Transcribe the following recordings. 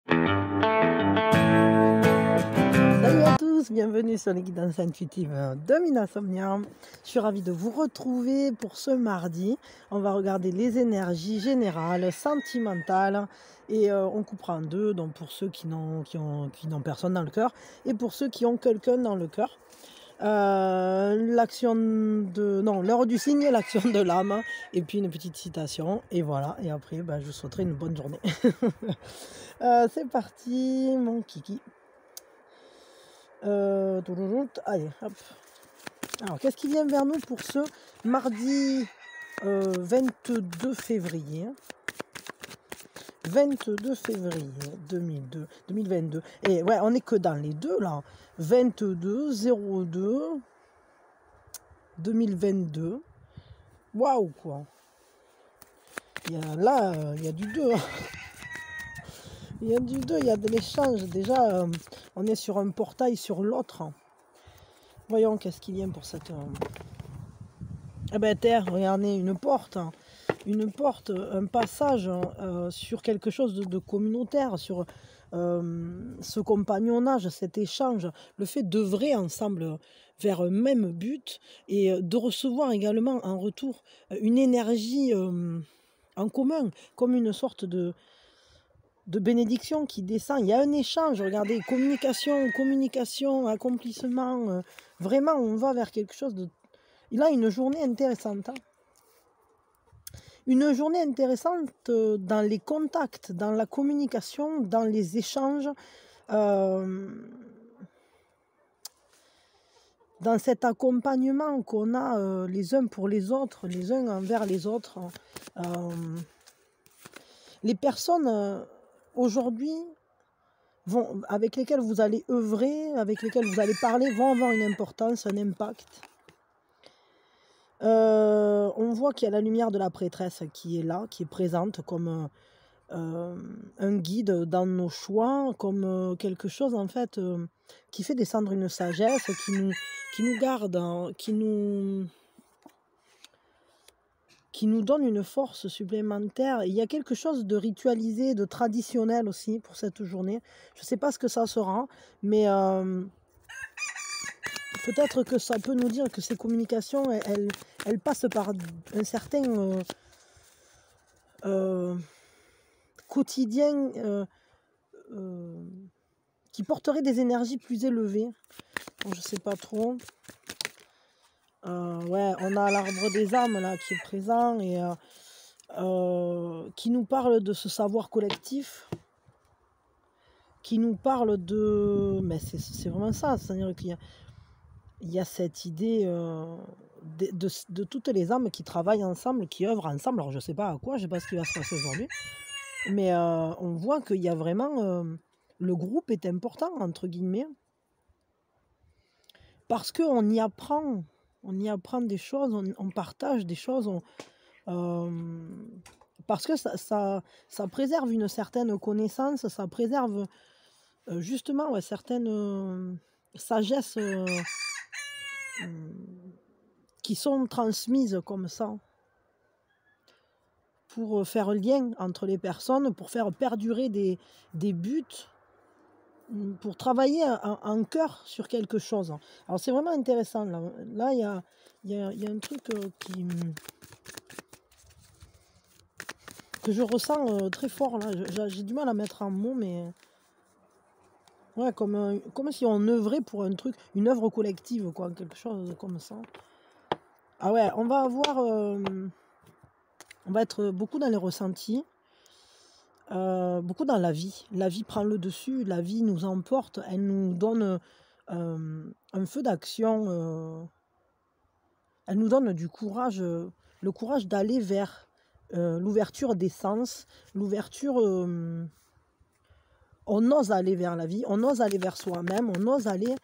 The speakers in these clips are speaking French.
Salut à tous, bienvenue sur les guidances intuitives de Mina Somnia. Je suis ravie de vous retrouver pour ce mardi. On va regarder les énergies générales, sentimentales, et on coupera en deux, donc pour ceux qui n'ont personne dans le cœur et pour ceux qui ont quelqu'un dans le cœur. L'heure du signe et l'action de l'âme, et puis une petite citation, et voilà, et après je vous souhaiterai une bonne journée. C'est parti mon kiki. Allez, hop. Alors, qu'est-ce qui vient vers nous pour ce mardi 22 février 22 février 2022. Et ouais, on n'est que dans les deux là. 22-02 2022. Waouh, quoi. Il y a du 2. Il y a du 2, il y a de l'échange. Déjà, on est sur un portail sur l'autre. Voyons qu'est-ce qui vient pour cette... Eh ben, terre, regardez, une porte, un passage sur quelque chose de communautaire, sur ce compagnonnage, cet échange, le fait d'œuvrer ensemble vers un même but et de recevoir également en retour une énergie en commun, comme une sorte de bénédiction qui descend. Il y a un échange, regardez, communication, accomplissement, vraiment on va vers quelque chose de... Il a une journée intéressante. Une journée intéressante dans les contacts, dans la communication, dans les échanges, dans cet accompagnement qu'on a les uns pour les autres, les uns envers les autres. Les personnes aujourd'hui avec lesquelles vous allez œuvrer, avec lesquelles vous allez parler, vont avoir une importance, un impact. On voit qu'il y a la lumière de la prêtresse qui est là, qui est présente comme un guide dans nos choix, comme quelque chose en fait qui fait descendre une sagesse, qui nous garde, hein, qui nous donne une force supplémentaire. Il y a quelque chose de ritualisé, de traditionnel aussi pour cette journée. Je ne sais pas ce que ça sera, mais peut-être que ça peut nous dire que ces communications, elles passent par un certain quotidien qui porterait des énergies plus élevées. Bon, je ne sais pas trop. Ouais, on a l'arbre des âmes là qui est présent et qui nous parle de ce savoir collectif, qui nous parle de... Mais c'est vraiment ça, c'est-à-dire qu'il y a cette idée de toutes les âmes qui travaillent ensemble, qui œuvrent ensemble. Alors je sais pas à quoi, je sais pas ce qui va se passer aujourd'hui, mais on voit qu'il y a vraiment... le groupe est important, entre guillemets, parce qu'on y apprend. On y apprend des choses, on partage des choses, parce que ça préserve une certaine connaissance, ça préserve justement certaines sagesses qui sont transmises comme ça, pour faire lien entre les personnes, pour faire perdurer des buts, pour travailler en cœur sur quelque chose. Alors c'est vraiment intéressant. Là il y a un truc que je ressens très fort. Là, j'ai du mal à mettre en mots, mais ouais, comme si on œuvrait pour un truc, une œuvre collective, quoi, quelque chose comme ça. Ah ouais, on va avoir, on va être beaucoup dans les ressentis. Beaucoup dans la vie. La vie prend le dessus, la vie nous emporte, elle nous donne un feu d'action, elle nous donne du courage, le courage d'aller vers l'ouverture des sens, l'ouverture... on ose aller vers la vie, on ose aller vers soi-même, on ose aller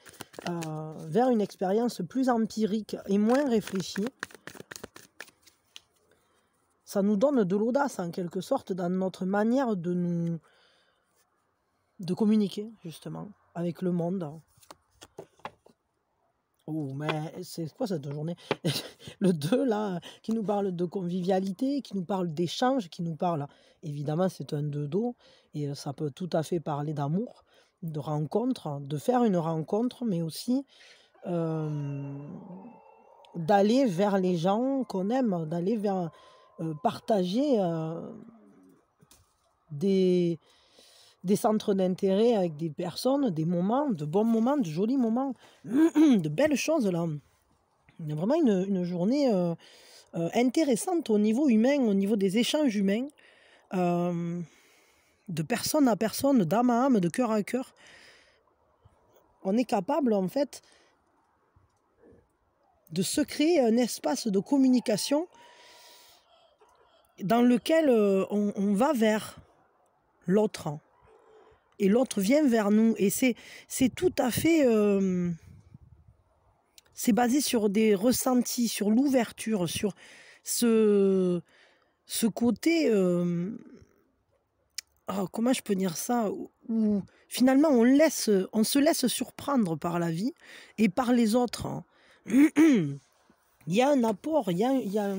vers une expérience plus empirique et moins réfléchie. Ça nous donne de l'audace en quelque sorte dans notre manière de communiquer justement avec le monde. Oh, mais c'est quoi cette journée? Le 2 là, qui nous parle de convivialité, qui nous parle d'échange, qui nous parle évidemment c'est un 2 d'eau et ça peut tout à fait parler d'amour, de rencontre, de faire une rencontre, mais aussi, hem, d'aller vers les gens qu'on aime, d'aller vers, partager, des des centres d'intérêt avec des personnes, des moments, de bons moments, de jolis moments, de belles choses là. Il y a vraiment une journée, intéressante au niveau humain, au niveau des échanges humains, hem, de personne à personne, d'âme à âme, de cœur à cœur. On est capable en fait de se créer un espace de communication dans lequel, on va vers l'autre et l'autre vient vers nous et c'est tout à fait, c'est basé sur des ressentis, sur l'ouverture, sur ce ce côté, comment je peux dire ça? Où finalement on se laisse surprendre par la vie et par les autres, hein. Il y a un apport, il y a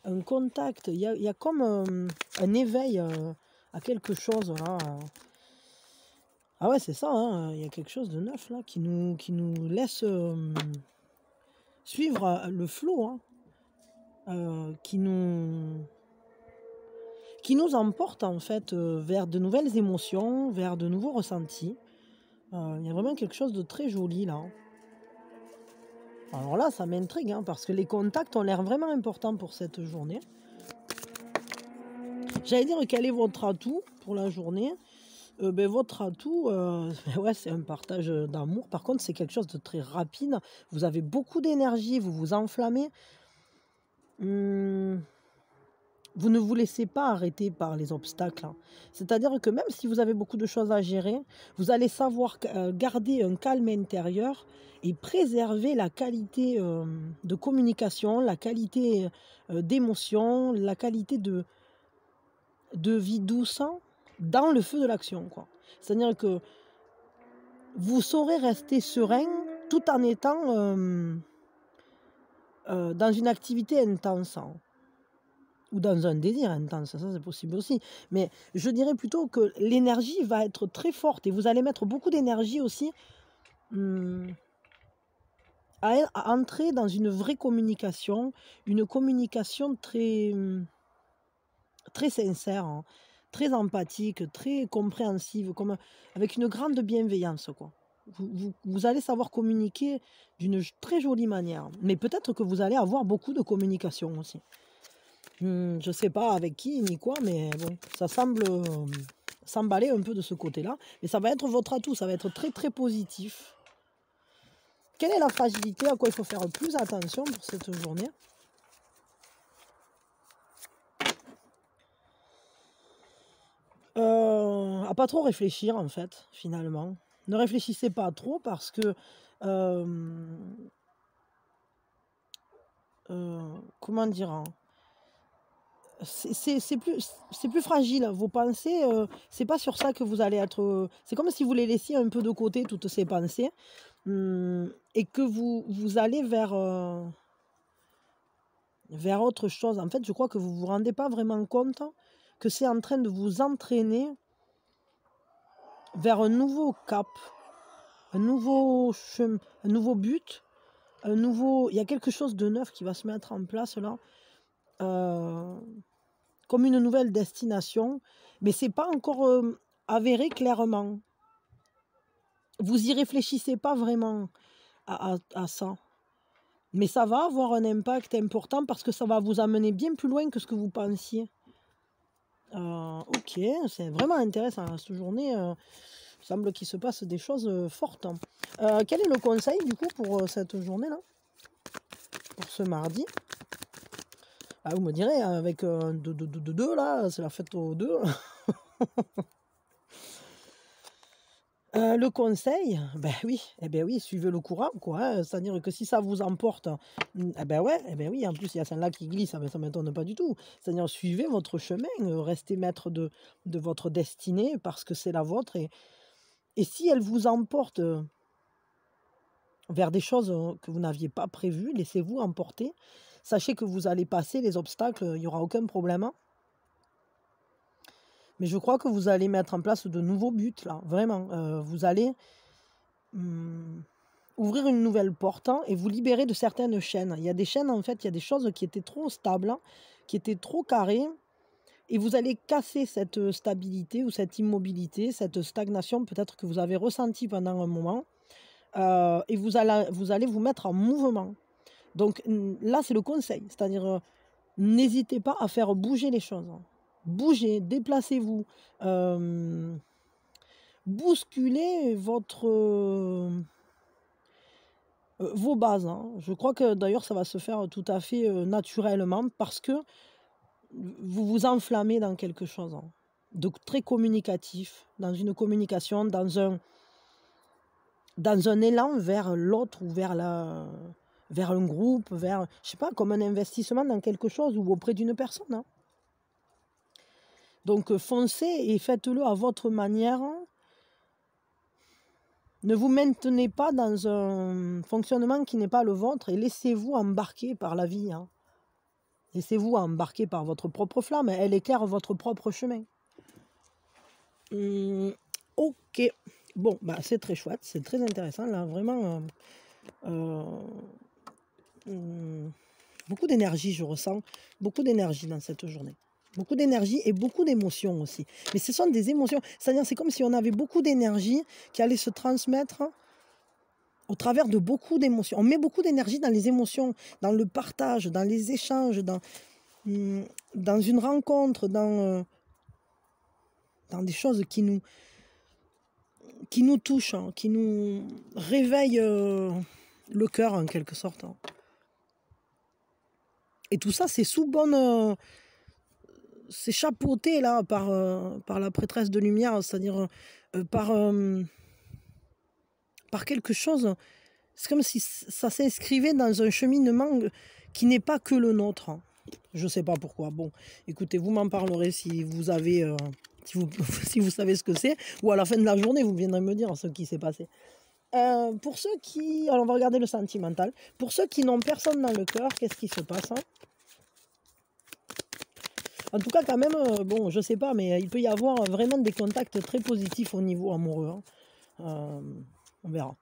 un contact, il y a comme, un éveil, à quelque chose là, ah ouais, c'est ça, hein, il y a quelque chose de neuf là qui nous laisse, suivre, le flot, hein, qui nous emporte en fait, vers de nouvelles émotions, vers de nouveaux ressentis. Il y a vraiment quelque chose de très joli là, hein. Alors là, ça m'intrigue, hein, parce que les contacts ont l'air vraiment importants pour cette journée. J'allais dire quel est votre atout pour la journée? Votre atout, ouais, c'est un partage, d'amour. Par contre, c'est quelque chose de très rapide. Vous avez beaucoup d'énergie, vous vous enflammez. Mmh, vous ne vous laissez pas arrêter par les obstacles, hein. C'est-à-dire que même si vous avez beaucoup de choses à gérer, vous allez savoir garder un calme intérieur et préserver la qualité, de communication, la qualité, d'émotion, la qualité de vie douce dans le feu de l'action, quoi. C'est-à-dire que vous saurez rester serein tout en étant, dans une activité intense, hein, ou dans un désir intense, ça c'est possible aussi. Mais je dirais plutôt que l'énergie va être très forte et vous allez mettre beaucoup d'énergie aussi, mmh, à entrer dans une communication très, très sincère, hein, très empathique, très compréhensive, comme avec une grande bienveillance, quoi. Vous allez savoir communiquer d'une très jolie manière, mais peut-être que vous allez avoir beaucoup de communication aussi. Je sais pas avec qui ni quoi, mais bon, ça semble, s'emballer un peu de ce côté-là, mais ça va être votre atout, ça va être très, très positif. Quelle est la fragilité à quoi il faut faire plus attention pour cette journée? À pas trop réfléchir en fait, finalement. Ne réfléchissez pas trop parce que, hem, comment dire? Hein? C'est plus fragile. Vos pensées, c'est pas sur ça que vous allez être, c'est comme si vous les laissiez un peu de côté toutes ces pensées, et que vous allez vers autre chose. En fait, je crois que vous vous rendez pas vraiment compte que c'est en train de vous entraîner vers un nouveau cap, un nouveau but, il y a quelque chose de neuf qui va se mettre en place là, heu, comme une nouvelle destination, mais c'est pas encore, avéré clairement. Vous y réfléchissez pas vraiment à ça, mais ça va avoir un impact important parce que ça va vous amener bien plus loin que ce que vous pensiez. OK, c'est vraiment intéressant, hein, cette journée, il semble qu'il se passe des choses, fortes, hein. Quel est le conseil du coup pour, cette journée-là? Pour ce mardi? Ah, vous me direz, avec, 2 là, c'est la fête aux 2. Le conseil, ben oui, eh beh, oui, suivez le courant quoi, hein. C'est-à-dire que si ça vous emporte, eh ben ouais, eh beh, oui, en plus il y a celle-là qui glisse, ah beh, ça m'étonne pas du tout. C'est-à-dire suivez votre chemin, restez maître de votre destinée parce que c'est la vôtre et si elle vous emporte, vers des choses que vous n'aviez pas prévues. Laissez-vous emporter. Sachez que vous allez passer les obstacles, il n'y aura aucun problème. Mais je crois que vous allez mettre en place de nouveaux buts, là, vraiment. Vous allez ouvrir une nouvelle porte et vous libérer de certaines chaînes. Il y a des chaînes, en fait, il y a des choses qui étaient trop stables, qui étaient trop carrées. Et vous allez casser cette stabilité ou cette immobilité, cette stagnation peut-être que vous avez ressentie pendant un moment. Et vous allez vous mettre en mouvement. Donc là, c'est le conseil. C'est-à-dire, n'hésitez pas à faire bouger les choses. Bougez, déplacez-vous. Bousculez vos bases. Je crois que d'ailleurs, ça va se faire tout à fait naturellement parce que vous vous enflammez dans quelque chose de très communicatif, dans une communication, dans un élan vers l'autre ou vers un groupe, vers, je sais pas, comme un investissement dans quelque chose ou auprès d'une personne. Donc foncez et faites-le à votre manière. Ne vous maintenez pas dans un fonctionnement qui n'est pas le vôtre et laissez-vous embarquer par la vie. Laissez-vous embarquer par votre propre flamme. Elle éclaire votre propre chemin. Ok. Bon, c'est très chouette. C'est très intéressant. Là, vraiment, beaucoup d'énergie, je ressens. Beaucoup d'énergie dans cette journée. Beaucoup d'énergie et beaucoup d'émotions aussi. Mais ce sont des émotions. C'est-à-dire, c'est comme si on avait beaucoup d'énergie qui allait se transmettre au travers de beaucoup d'émotions. On met beaucoup d'énergie dans les émotions, dans le partage, dans les échanges, dans une rencontre, dans des choses qui nous touchent, qui nous réveillent le cœur en quelque sorte. Et tout ça, c'est sous bonne... c'est chapeauté là par la prêtresse de lumière, c'est-à-dire par quelque chose. C'est comme si ça s'inscrivait dans un cheminement qui n'est pas que le nôtre. Je ne sais pas pourquoi. Bon, écoutez, vous m'en parlerez si vous avez, si vous savez ce que c'est, ou à la fin de la journée, vous viendrez me dire ce qui s'est passé. Pour ceux qui... Alors, on va regarder le sentimental. Pour ceux qui n'ont personne dans le cœur, qu'est-ce qui se passe En tout cas, quand même, bon, je sais pas, mais il peut y avoir vraiment des contacts très positifs au niveau amoureux. On verra.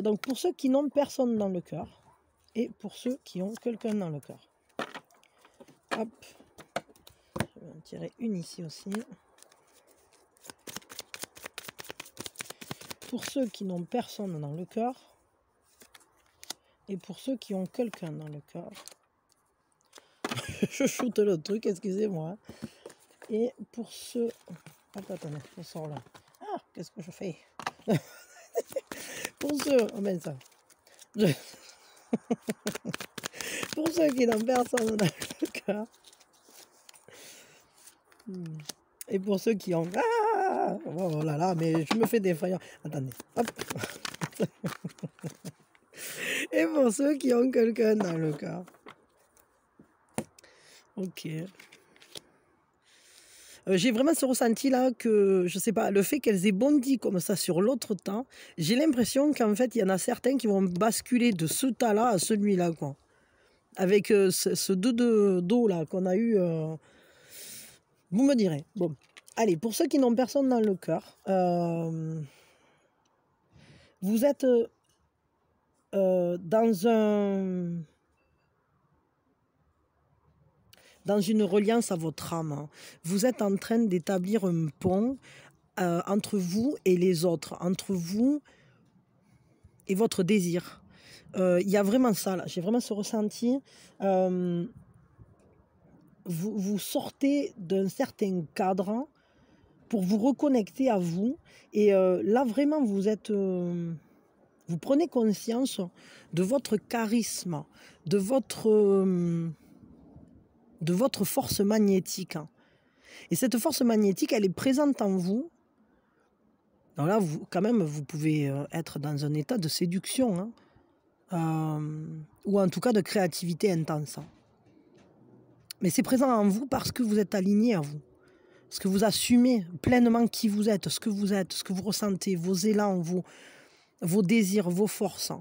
Donc, pour ceux qui n'ont personne dans le cœur, et pour ceux qui ont quelqu'un dans le cœur. Hop. Je vais en tirer une ici aussi. Pour ceux qui n'ont personne dans le cœur, et pour ceux qui ont quelqu'un dans le cœur. Je shoote le truc, excusez-moi. Et pour ceux... Hop, attendez, je sors là. Ah, qu'est-ce que je fais? Pour ceux... Oh ben ça. Pour ceux qui n'ont personne dans le cœur. Et pour ceux qui ont... Ah, oh là là, mais je me fais défaillant. Attendez, hop. Et pour ceux qui ont quelqu'un dans le cœur. Ok. J'ai vraiment ce ressenti là que, je sais pas, le fait qu'elles aient bondi comme ça sur l'autre temps, j'ai l'impression qu'en fait, il y en a certains qui vont basculer de ce tas-là à celui-là, quoi. Avec ce dos là qu'on a eu... Vous me direz. Bon, allez, pour ceux qui n'ont personne dans le cœur, vous êtes dans une reliance à votre âme. Vous êtes en train d'établir un pont entre vous et les autres, entre vous et votre désir. Il y a vraiment ça, là. J'ai vraiment ce ressenti. Vous sortez d'un certain cadre pour vous reconnecter à vous. Et là, vraiment, vous prenez conscience de votre charisme, de votre force magnétique. Et cette force magnétique, elle est présente en vous. Donc là, quand même, vous pouvez être dans un état de séduction, ou en tout cas de créativité intense. Mais c'est présent en vous parce que vous êtes aligné à vous. Parce que vous assumez pleinement qui vous êtes, ce que vous ressentez, vos élans, vos désirs, vos forces.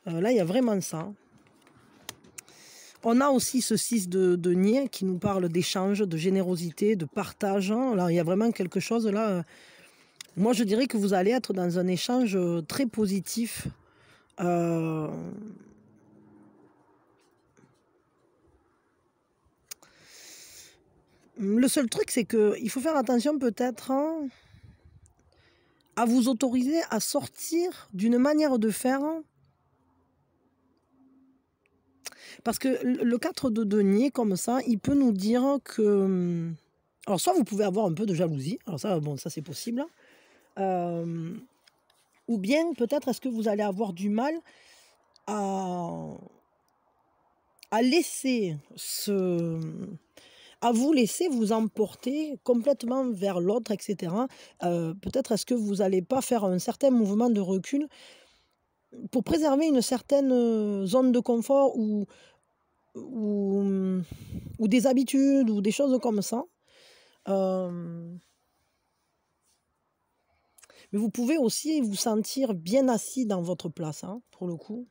Là, il y a vraiment ça. On a aussi ce 6 de denier qui nous parle d'échange, de générosité, de partage. Alors, il y a vraiment quelque chose là. Moi, je dirais que vous allez être dans un échange très positif. Le seul truc, c'est qu'il faut faire attention peut-être à vous autoriser à sortir d'une manière de faire. Parce que le 4 de denier, comme ça, il peut nous dire que... Alors, soit vous pouvez avoir un peu de jalousie. Alors ça, bon, ça c'est possible. Ou bien, peut-être, est-ce que vous allez avoir du mal à laisser à vous laisser vous emporter complètement vers l'autre, etc. Peut-être est-ce que vous n'allez pas faire un certain mouvement de recul pour préserver une certaine zone de confort ou des habitudes ou des choses comme ça. Mais vous pouvez aussi vous sentir bien assis dans votre place, pour le coup.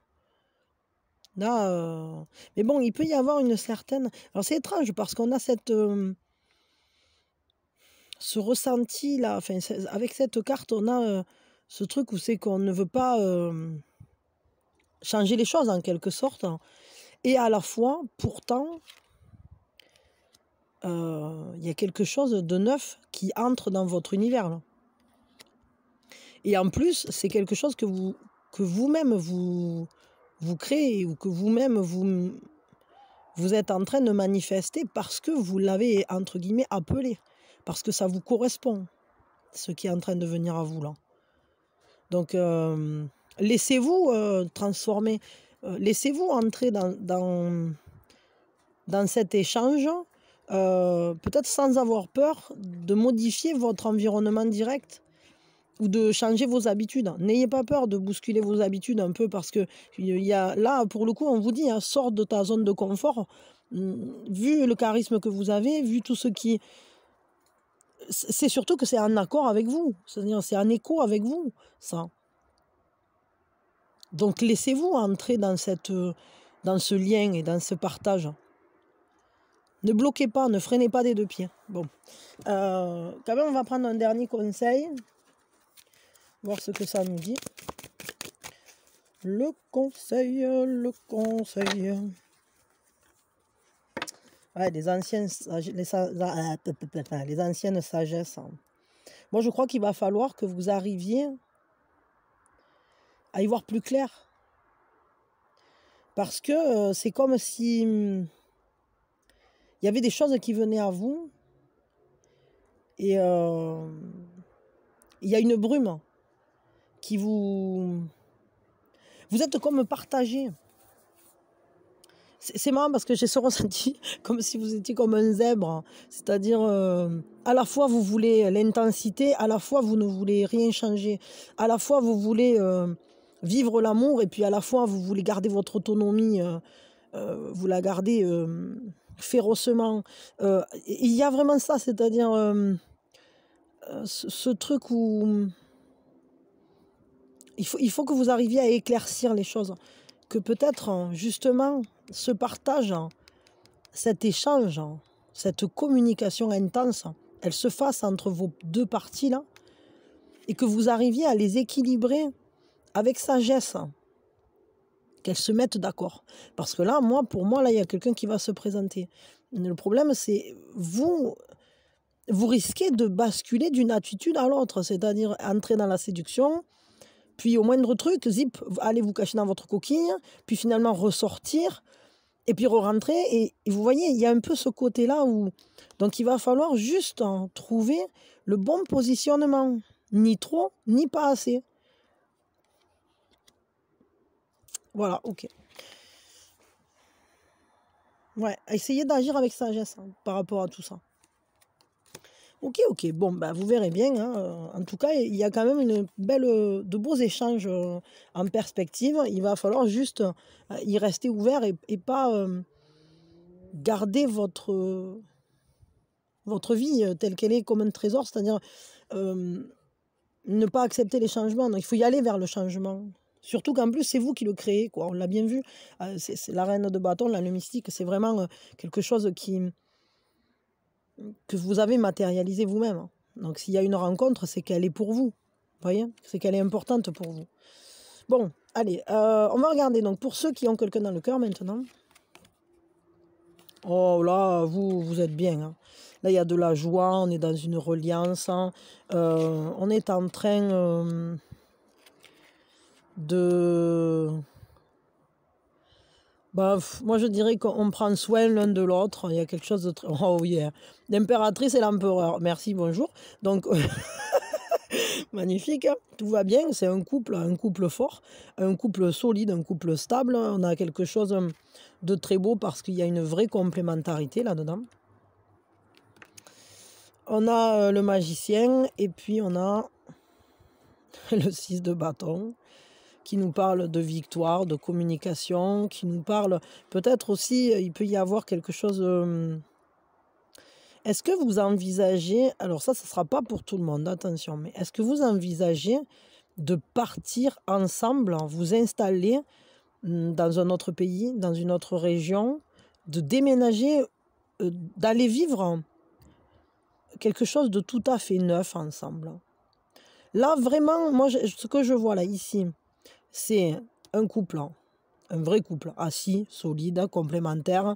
Là, mais bon, il peut y avoir une certaine... Alors c'est étrange parce qu'on a ce ressenti-là, enfin, avec cette carte, on a ce truc où c'est qu'on ne veut pas changer les choses en quelque sorte. Et à la fois, pourtant, il y a quelque chose de neuf qui entre dans votre univers. Là. Et en plus, c'est quelque chose que vous-même vous créez ou que vous-même vous êtes en train de manifester parce que vous l'avez, entre guillemets, appelé. Parce que ça vous correspond, ce qui est en train de venir à vous là. Donc, laissez-vous transformer, laissez-vous entrer dans cet échange, peut-être sans avoir peur de modifier votre environnement direct ou de changer vos habitudes. N'ayez pas peur de bousculer vos habitudes un peu parce que là, pour le coup, on vous dit, sors de ta zone de confort. Vu le charisme que vous avez, vu tout ce qui... C'est surtout que c'est en accord avec vous. C'est-à-dire c'est en écho avec vous, ça. Donc laissez-vous entrer dans ce lien et dans ce partage. Ne bloquez pas, ne freinez pas des deux pieds. Bon. Quand même, on va prendre un dernier conseil. Voir ce que ça nous dit. Le conseil. Ouais, les anciennes sagesses. Moi, je crois qu'il va falloir que vous arriviez à y voir plus clair. Parce que c'est comme si il y avait des choses qui venaient à vous et il y a une brume qui vous... Vous êtes comme partagé. C'est marrant parce que j'ai ce ressenti comme si vous étiez comme un zèbre. C'est-à-dire, à la fois vous voulez l'intensité, à la fois vous ne voulez rien changer. À la fois vous voulez vivre l'amour et puis à la fois vous voulez garder votre autonomie, vous la gardez férocement. Il y a vraiment ça, c'est-à-dire ce truc où il faut que vous arriviez à éclaircir les choses. Que peut-être, justement, ce partage, cet échange, cette communication intense, elle se fasse entre vos deux parties-là et que vous arriviez à les équilibrer avec sagesse, qu'elles se mettent d'accord. Parce que là, pour moi, là, il y a quelqu'un qui va se présenter. Le problème, c'est vous risquez de basculer d'une attitude à l'autre, c'est-à-dire entrer dans la séduction, puis au moindre truc, zip, allez vous cacher dans votre coquille, puis finalement ressortir, et puis re-rentrer. Et vous voyez, il y a un peu ce côté-là où... Donc il va falloir juste trouver le bon positionnement. Ni trop, ni pas assez. Voilà, ok. Ouais, essayez d'agir avec sagesse par rapport à tout ça. Ok, bon, bah, vous verrez bien. En tout cas, il y a quand même de beaux échanges en perspective. Il va falloir juste y rester ouvert et pas garder votre vie telle qu'elle est comme un trésor. C'est-à-dire, ne pas accepter les changements. Donc, il faut y aller vers le changement. Surtout qu'en plus, c'est vous qui le créez, quoi. On l'a bien vu. C'est la reine de bâton, là, le mystique, c'est vraiment quelque chose que vous avez matérialisé vous-même. Hein. Donc, s'il y a une rencontre, c'est qu'elle est pour vous. Vous voyez? C'est qu'elle est importante pour vous. Bon, allez, on va regarder. Donc, pour ceux qui ont quelqu'un dans le cœur maintenant. Oh là, vous êtes bien. Hein. Là, il y a de la joie, on est dans une reliance. Hein. On est en train de... Bah, moi, je dirais qu'on prend soin l'un de l'autre. Il y a quelque chose de très... Oh yeah. L'impératrice et l'empereur. Merci, bonjour. Donc, magnifique. Hein. Tout va bien. C'est un couple fort, un couple solide, un couple stable. On a quelque chose de très beau parce qu'il y a une vraie complémentarité là-dedans. On a le magicien et puis on a le 6 de bâton qui nous parle de victoire, de communication, qui nous parle peut-être aussi, il peut y avoir quelque chose... Est-ce que vous envisagez, alors ça ne sera pas pour tout le monde, attention, mais est-ce que vous envisagez de partir ensemble, vous installer dans un autre pays, dans une autre région, de déménager, d'aller vivre quelque chose de tout à fait neuf ensemble. Là, vraiment, moi, ce que je vois là, ici, c'est un couple, un vrai couple, assis, solide, complémentaire,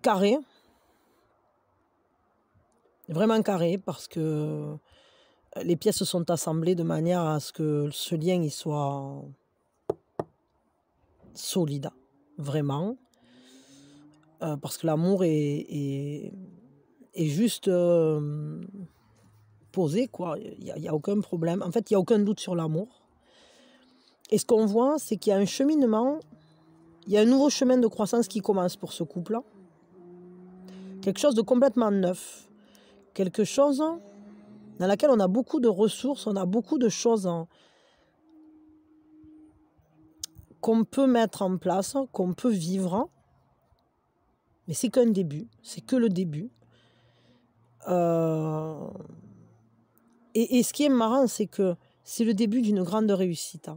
carré, vraiment carré, parce que les pièces sont assemblées de manière à ce que ce lien il soit solide, vraiment, parce que l'amour est juste posé, quoi. Il n'y a aucun problème. En fait, il n'y a aucun doute sur l'amour. Et ce qu'on voit, c'est qu'il y a un cheminement, il y a un nouveau chemin de croissance qui commence pour ce couple-là. Quelque chose de complètement neuf. Quelque chose dans laquelle on a beaucoup de ressources, on a beaucoup de choses qu'on peut mettre en place, qu'on peut vivre. Mais c'est qu'un début, c'est que le début. Et ce qui est marrant, c'est que c'est le début d'une grande réussite.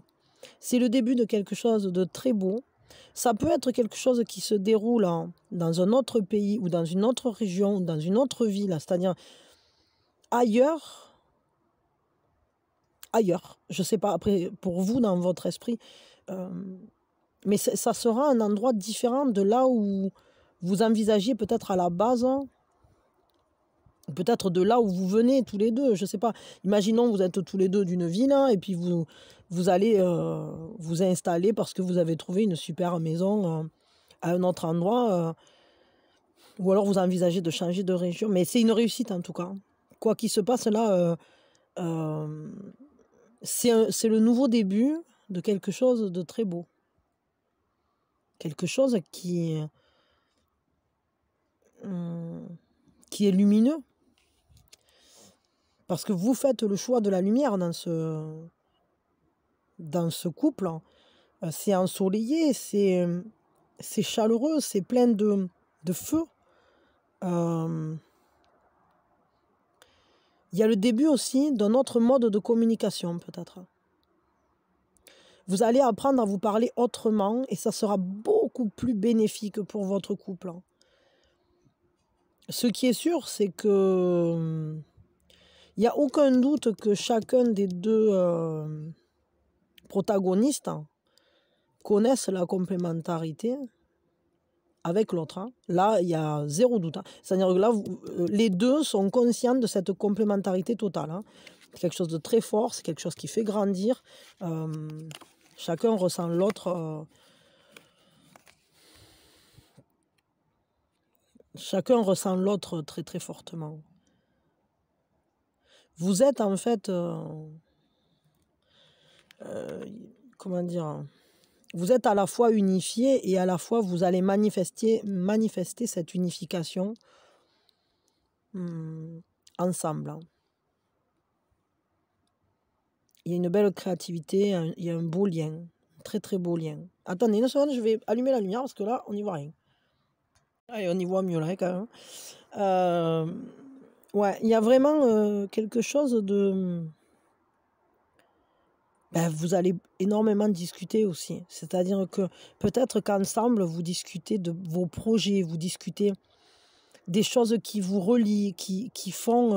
C'est le début de quelque chose de très beau. Ça peut être quelque chose qui se déroule dans un autre pays ou dans une autre région ou dans une autre ville, c'est-à-dire ailleurs. Je ne sais pas, après, pour vous, dans votre esprit, mais ça sera un endroit différent de là où vous envisagiez peut-être à la base, peut-être de là où vous venez tous les deux, je ne sais pas. Imaginons vous êtes tous les deux d'une ville et puis vous allez vous installer parce que vous avez trouvé une super maison à un autre endroit, ou alors vous envisagez de changer de région. Mais c'est une réussite en tout cas. Quoi qu'il se passe là, c'est le nouveau début de quelque chose de très beau. Quelque chose qui est lumineux. Parce que vous faites le choix de la lumière dans ce couple. C'est ensoleillé, c'est chaleureux, c'est plein de feu. Il y a le début aussi d'un autre mode de communication peut-être. Vous allez apprendre à vous parler autrement et ça sera beaucoup plus bénéfique pour votre couple. Ce qui est sûr, c'est que il n'y a aucun doute que chacun des deux protagonistes connaissent la complémentarité avec l'autre. Là, il y a zéro doute. C'est-à-dire que là, les deux sont conscients de cette complémentarité totale. C'est quelque chose de très fort, c'est quelque chose qui fait grandir. Chacun ressent l'autre. Chacun ressent l'autre très très fortement. Vous êtes en fait, comment dire, vous êtes à la fois unifiés et à la fois vous allez manifester cette unification ensemble. Il y a une belle créativité, il y a un beau lien, un très très beau lien. Attendez une seconde, je vais allumer la lumière parce que là on n'y voit rien. Allez, on y voit mieux là quand même. Ouais, il y a vraiment quelque chose de... Ben, vous allez énormément discuter aussi. C'est-à-dire que peut-être qu'ensemble, vous discutez de vos projets, vous discutez des choses qui vous relient, qui font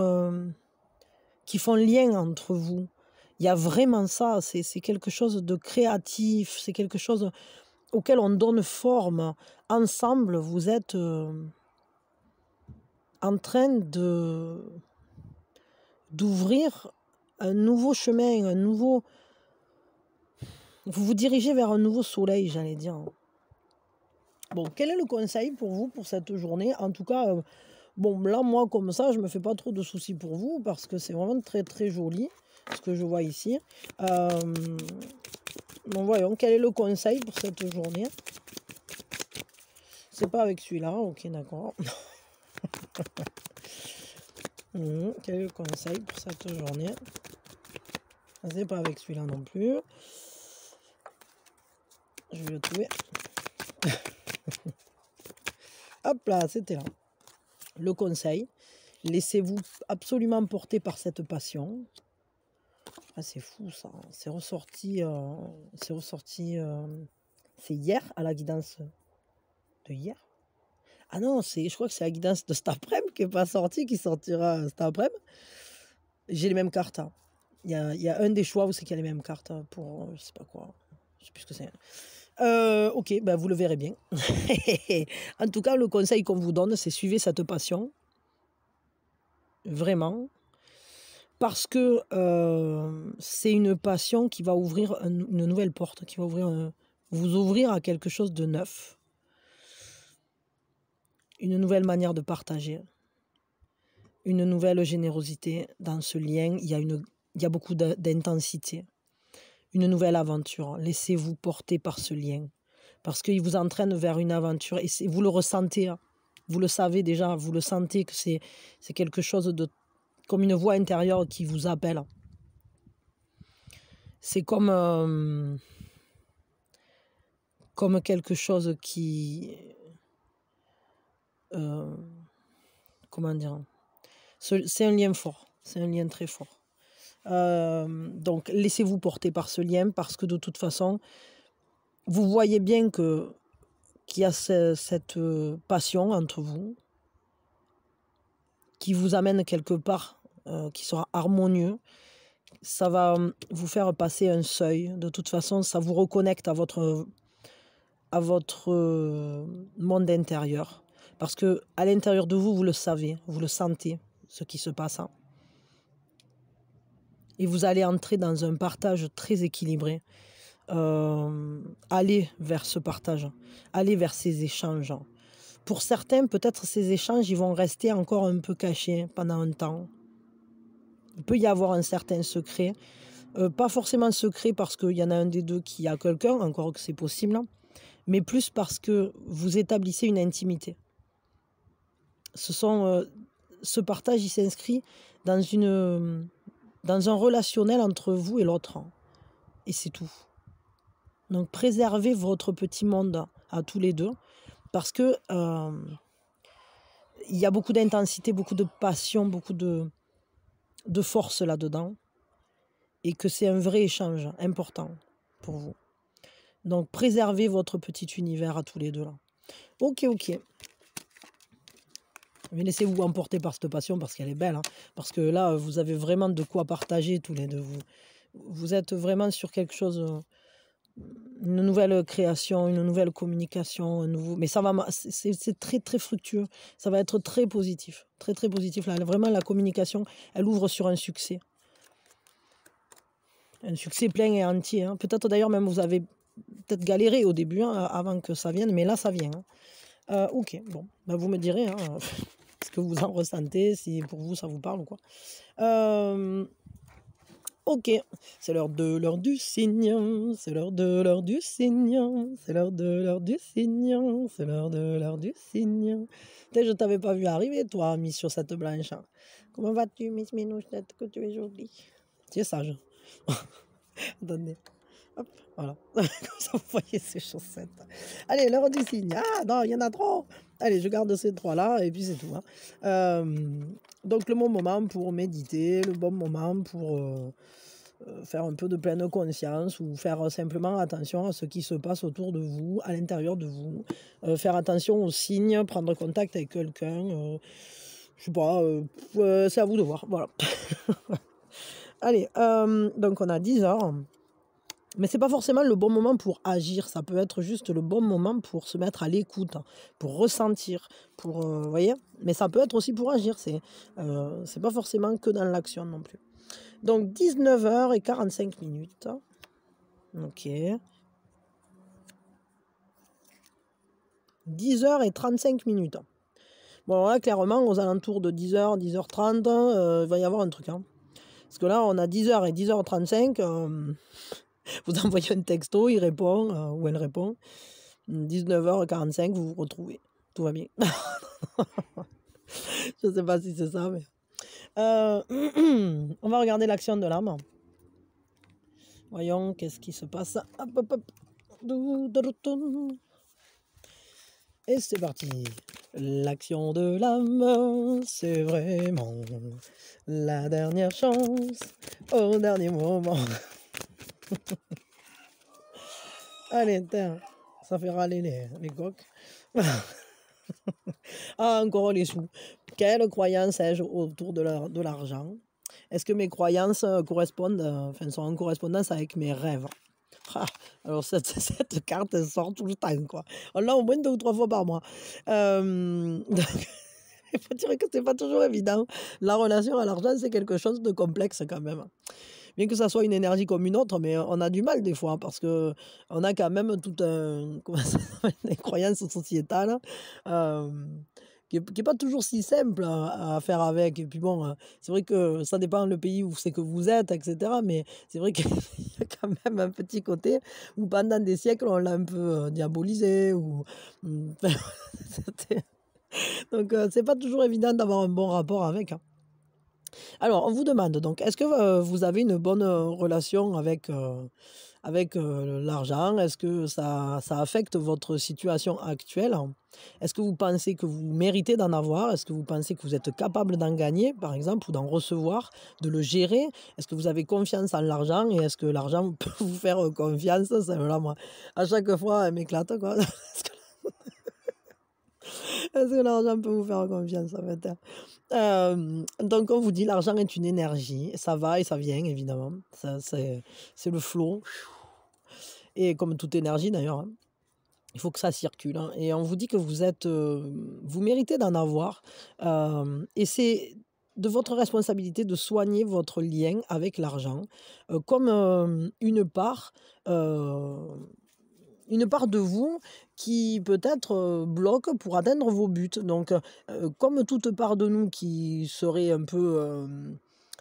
lien entre vous. Il y a vraiment ça, c'est quelque chose de créatif, c'est quelque chose auquel on donne forme. Ensemble, vous êtes en train d'ouvrir un nouveau chemin, un nouveau... Vous vous dirigez vers un nouveau soleil, j'allais dire. Bon, quel est le conseil pour vous pour cette journée? En tout cas, bon, là, moi, comme ça, je me fais pas trop de soucis pour vous parce que c'est vraiment très, très joli ce que je vois ici. Bon, voyons, quel est le conseil pour cette journée? C'est pas avec celui-là, ok, d'accord. Quel est le conseil pour cette journée? C'est pas avec celui-là non plus. Je vais le trouver. Hop là, c'était là. Le conseil, laissez-vous absolument porter par cette passion. Ah, c'est fou ça. C'est ressorti. C'est hier à la guidance de hier. Ah non, je crois que c'est la guidance de cet après-midi qui n'est pas sortie, qui sortira cet après-midi. J'ai les mêmes cartes. Hein. Il y a un des choix où c'est qu'il y a les mêmes cartes pour je sais pas quoi. Je sais plus ce que c'est. Ok, ben vous le verrez bien. En tout cas, le conseil qu'on vous donne, c'est suivez cette passion. Vraiment. Parce que c'est une passion qui va ouvrir une nouvelle porte, qui va vous ouvrir à quelque chose de neuf. Une nouvelle manière de partager. Une nouvelle générosité dans ce lien. Il y a beaucoup d'intensité. Une nouvelle aventure. Laissez-vous porter par ce lien. Parce qu'il vous entraîne vers une aventure. Et vous le ressentez. Hein. Vous le savez déjà. Vous le sentez que c'est quelque chose de... comme une voix intérieure qui vous appelle. C'est comme quelque chose qui... comment dire? C'est un lien fort. C'est un lien très fort. Donc, laissez-vous porter par ce lien parce que de toute façon, vous voyez bien qu'il y a cette passion entre vous qui vous amène quelque part, qui sera harmonieux. Ça va vous faire passer un seuil. De toute façon, ça vous reconnecte à votre monde intérieur. Parce que à l'intérieur de vous, vous le savez, vous le sentez, ce qui se passe. Hein. Et vous allez entrer dans un partage très équilibré. Allez vers ce partage, allez vers ces échanges. Pour certains, peut-être ces échanges, ils vont rester encore un peu cachés pendant un temps. Il peut y avoir un certain secret. Pas forcément secret parce qu'il y en a un des deux qui a quelqu'un, encore que c'est possible, mais plus parce que vous établissez une intimité. Ce partage, il s'inscrit dans un relationnel entre vous et l'autre. Et c'est tout. Donc préservez votre petit monde à tous les deux parce que il y a beaucoup d'intensité, beaucoup de passion, beaucoup de force là-dedans et que c'est un vrai échange important pour vous. Donc préservez votre petit univers à tous les deux là. Ok. Mais laissez-vous emporter par cette passion parce qu'elle est belle. Hein, parce que là, vous avez vraiment de quoi partager tous les deux. Vous êtes vraiment sur quelque chose... une nouvelle création, une nouvelle communication, mais ça va, c'est très très fructueux, ça va être très positif, très très positif. Là, vraiment la communication, elle ouvre sur un succès plein et entier. Hein. Peut-être d'ailleurs même vous avez peut-être galéré au début hein, avant que ça vienne, mais là ça vient. Hein. Ok, bon, ben, vous me direz hein, ce que vous en ressentez, si pour vous ça vous parle ou quoi. Ok, c'est l'heure du signe, c'est l'heure du signe, c'est l'heure du signe, c'est l'heure du signe. Peut-être je t'avais pas vu arriver, toi, Miss sur cette blanche. Hein. Comment vas-tu, Miss Minouchette, que tu es jolie. Tu es sage. Attendez. Hop, voilà. Comme ça, vous voyez ces chaussettes. Allez, l'heure du signe. Ah, non, il y en a trop. Allez, je garde ces trois-là et puis c'est tout. Hein. Donc le bon moment pour méditer, le bon moment pour faire un peu de pleine conscience ou faire simplement attention à ce qui se passe autour de vous, à l'intérieur de vous. Faire attention aux signes, prendre contact avec quelqu'un. Je sais pas, c'est à vous de voir. Voilà. Allez, donc on a 10 heures. Mais c'est pas forcément le bon moment pour agir, ça peut être juste le bon moment pour se mettre à l'écoute, pour ressentir, pour, voyez? Mais ça peut être aussi pour agir, c'est pas forcément que dans l'action non plus. Donc 19h45. OK. 10h35. Bon là, clairement, aux alentours de 10h, 10h30, il va y avoir un truc, hein. Parce que là, on a 10h et 10h35, vous envoyez un texto, il répond, ou elle répond. 19h45, vous vous retrouvez. Tout va bien. Je ne sais pas si c'est ça, mais... on va regarder l'action de l'âme. Voyons, qu'est-ce qui se passe. Hop, hop, hop. Et c'est parti. L'action de l'âme, c'est vraiment la dernière chance au dernier moment. Allez, tiens, ça fait râler les coqs. Ah, encore les sous. Quelle croyance ai-je autour de l'argent? Est-ce que mes croyances correspondent, sont en correspondance avec mes rêves? Ah, alors cette carte elle sort tout le temps, quoi. On l'a au moins 2 ou 3 fois par mois. Donc, il faut dire que c'est pas toujours évident. La relation à l'argent, c'est quelque chose de complexe quand même. Bien que ça soit une énergie comme une autre, mais on a du mal des fois parce que on a quand même tout un des croyances sociétales qui est pas toujours si simple à faire avec. Et puis bon, c'est vrai que ça dépend le pays où c'est que vous êtes, etc. Mais c'est vrai qu'il y a quand même un petit côté où pendant des siècles on l'a un peu diabolisé ou donc c'est pas toujours évident d'avoir un bon rapport avec. Hein. Alors, on vous demande donc, est-ce que vous avez une bonne relation avec, l'argent? Est-ce que ça affecte votre situation actuelle? Est-ce que vous pensez que vous méritez d'en avoir? Est-ce que vous pensez que vous êtes capable d'en gagner, par exemple, ou d'en recevoir, de le gérer? Est-ce que vous avez confiance en l'argent et est-ce que l'argent peut vous faire confiance? Celle-là, moi, à chaque fois, elle m'éclate, quoi. Est-ce que l'argent peut vous faire confiance, en fait? Donc on vous dit l'argent est une énergie, ça va et ça vient évidemment, ça c'est le flow et comme toute énergie d'ailleurs, hein, il faut que ça circule, hein et on vous dit que vous méritez d'en avoir, et c'est de votre responsabilité de soigner votre lien avec l'argent, comme, une part de vous qui peut-être, bloque pour atteindre vos buts. Donc, comme toute part de nous qui serait un peu,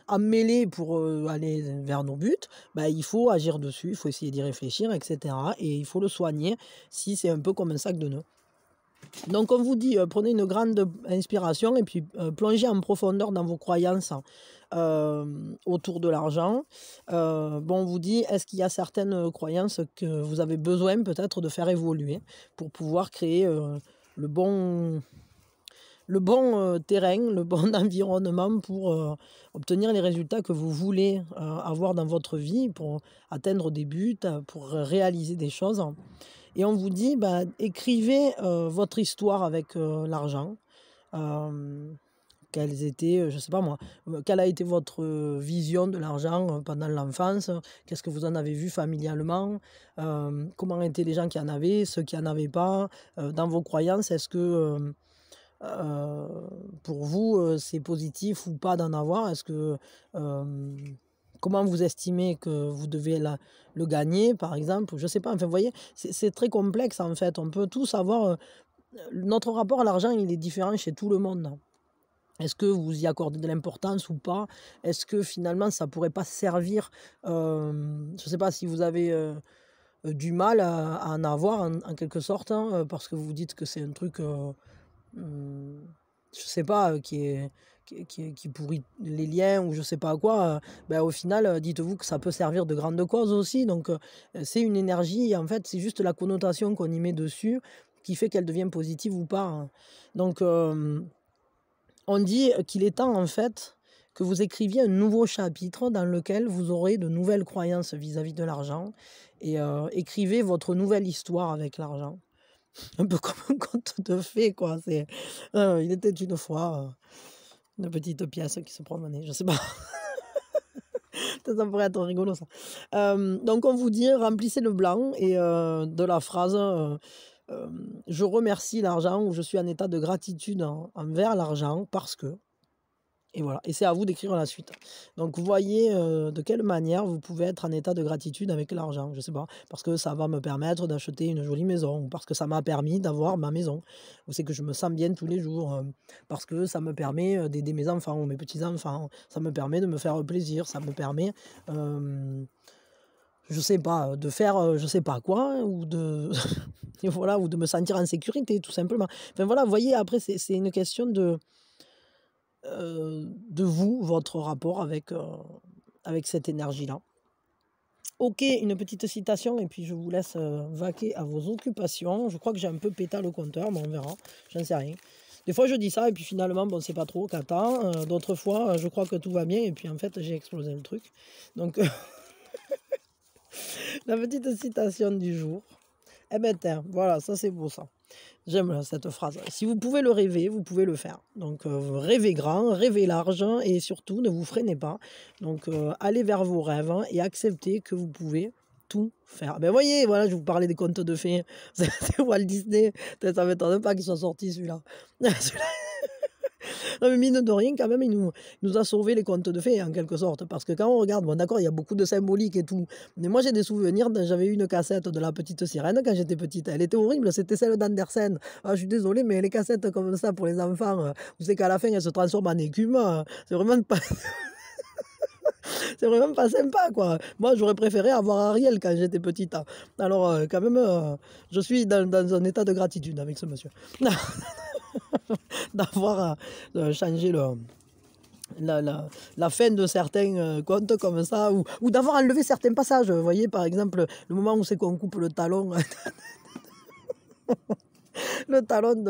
emmêlée pour, aller vers nos buts, bah, il faut agir dessus, il faut essayer d'y réfléchir et cetera et il faut le soigner si c'est un peu comme un sac de nœuds. Donc on vous dit, prenez une grande inspiration et puis, plongez en profondeur dans vos croyances, autour de l'argent. Bon, on vous dit, est-ce qu'il y a certaines, croyances que vous avez besoin peut-être de faire évoluer pour pouvoir créer, le bon terrain, le bon environnement pour, obtenir les résultats que vous voulez, avoir dans votre vie, pour atteindre des buts, pour réaliser des choses. Et on vous dit, bah, écrivez votre histoire avec l'argent. Quelles étaient, je sais pas moi, quelle a été votre vision de l'argent pendant l'enfance? Qu'est-ce que vous en avez vu familialement? Comment étaient les gens qui en avaient, ceux qui en avaient pas? Dans vos croyances, est-ce que pour vous c'est positif ou pas d'en avoir? Est-ce que comment vous estimez que vous devez le gagner, par exemple? Je sais pas, enfin, vous voyez, c'est très complexe, en fait. On peut tous avoir, notre rapport à l'argent, il est différent chez tout le monde. Est-ce que vous y accordez de l'importance ou pas? Est-ce que finalement ça pourrait pas servir, je sais pas si vous avez, du mal à en avoir en quelque sorte, hein, parce que vous vous dites que c'est un truc, mmh, je sais pas, qui pourrit les liens ou je sais pas quoi, bah, au final, dites-vous que ça peut servir de grande cause aussi donc c'est une énergie et en fait, c'est juste la connotation qu'on y met dessus qui fait qu'elle devient positive ou pas, hein. Donc, on dit qu'il est temps, en fait, que vous écriviez un nouveau chapitre dans lequel vous aurez de nouvelles croyances vis-à-vis de l'argent et écrivez votre nouvelle histoire avec l'argent. Un peu comme un conte de fées, quoi. Il était une fois une petite pièce qui se promenait, je sais pas. Ça pourrait être rigolo, ça. Donc, on vous dit, remplissez le blanc et de la phrase je remercie l'argent ou je suis en état de gratitude envers l'argent parce que. Et voilà, et c'est à vous d'écrire la suite. Donc, vous voyez de quelle manière vous pouvez être en état de gratitude avec l'argent. Je sais pas, parce que ça va me permettre d'acheter une jolie maison, ou parce que ça m'a permis d'avoir ma maison, ou c'est que je me sens bien tous les jours, parce que ça me permet d'aider mes enfants ou mes petits-enfants, ça me permet de me faire plaisir, ça me permet, je sais pas, de faire je sais pas quoi, ou de, et voilà, ou de me sentir en sécurité, tout simplement. Enfin voilà, vous voyez, après, c'est une question de vous, votre rapport avec cette énergie-là. Ok, une petite citation et puis je vous laisse vaquer à vos occupations. Je crois que j'ai un peu pété le compteur, mais on verra, j'en sais rien. Des fois je dis ça et puis finalement, bon, c'est pas trop qu'attend. D'autres fois, je crois que tout va bien et puis en fait, j'ai explosé le truc. Donc, la petite citation du jour. Eh ben, tiens, voilà, ça c'est beau ça. J'aime cette phrase. Si vous pouvez le rêver, vous pouvez le faire. Donc, rêvez grand, rêvez large et surtout, ne vous freinez pas. Donc, allez vers vos rêves et acceptez que vous pouvez tout faire. Ben, voyez, voilà, je vous parlais des contes de fées. C'est Walt Disney. Ça ne m'étonne pas qu'il soit sorti celui-là. Non, mais mine de rien, quand même, il nous a sauvé les contes de fées, en quelque sorte. Parce que quand on regarde, bon, d'accord, il y a beaucoup de symboliques et tout. Mais moi, j'ai des souvenirs. J'avais eu une cassette de La Petite Sirène quand j'étais petite. Elle était horrible. C'était celle d'Andersen. Ah, je suis désolée, mais les cassettes comme ça pour les enfants, vous savez qu'à la fin, elles se transforment en écume. C'est vraiment pas. C'est vraiment pas sympa, quoi. Moi, j'aurais préféré avoir Ariel quand j'étais petite, hein. Alors, quand même, je suis dans un état de gratitude avec ce monsieur. D'avoir changé la fin de certains contes comme ça, ou d'avoir enlevé certains passages. Vous voyez, par exemple, le moment où c'est qu'on coupe le talon, le talon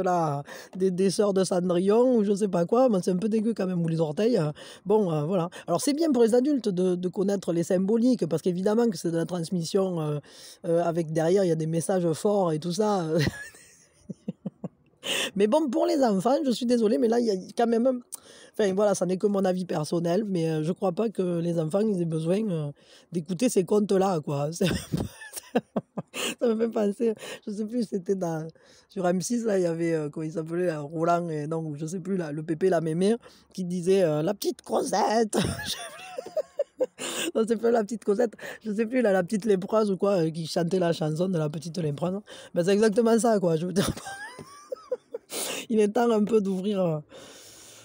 des sœurs de Cendrillon, ou je sais pas quoi, mais c'est un peu dégueu quand même, ou les orteils. Bon, voilà. Alors, c'est bien pour les adultes de connaître les symboliques, parce qu'évidemment que c'est de la transmission avec derrière, il y a des messages forts et tout ça. Mais bon, pour les enfants, je suis désolée, mais là, il y a quand même. Enfin, voilà, ça n'est que mon avis personnel, mais je crois pas que les enfants ils aient besoin d'écouter ces contes-là, quoi. Ça me fait penser, je sais plus, c'était sur M6, là, il y avait, comment il s'appelait, là, Roland, et non, je sais plus, là, le pépé, la mémé, qui disait la petite Cosette. Non, c'est pas la petite Cosette, je sais plus, là, la petite lépreuse ou quoi, qui chantait la chanson de la petite lépreuse. Ben, c'est exactement ça, quoi. Je veux dire, il est temps un peu d'ouvrir.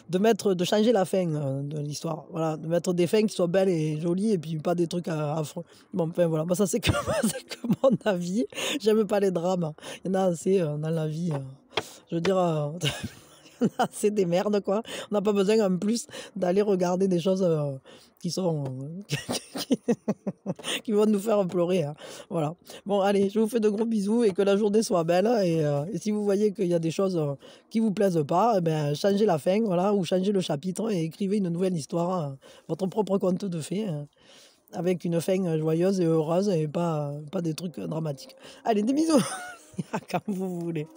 De changer la fin de l'histoire. Voilà, de mettre des fins qui soient belles et jolies et puis pas des trucs affreux. Bon, enfin voilà, ça c'est que, c'est que mon avis. J'aime pas les drames. Il y en a assez dans la vie. Je veux dire, il y en a assez des merdes, quoi. On n'a pas besoin en plus d'aller regarder des choses qui sont. Qui vont nous faire pleurer, hein. Voilà. Bon, allez, je vous fais de gros bisous et que la journée soit belle. Et si vous voyez qu'il y a des choses qui vous plaisent pas, eh ben, changez la fin, voilà, ou changez le chapitre et écrivez une nouvelle histoire, votre propre conte de fées, avec une fin joyeuse et heureuse et pas des trucs dramatiques. Allez, des bisous, quand vous voulez.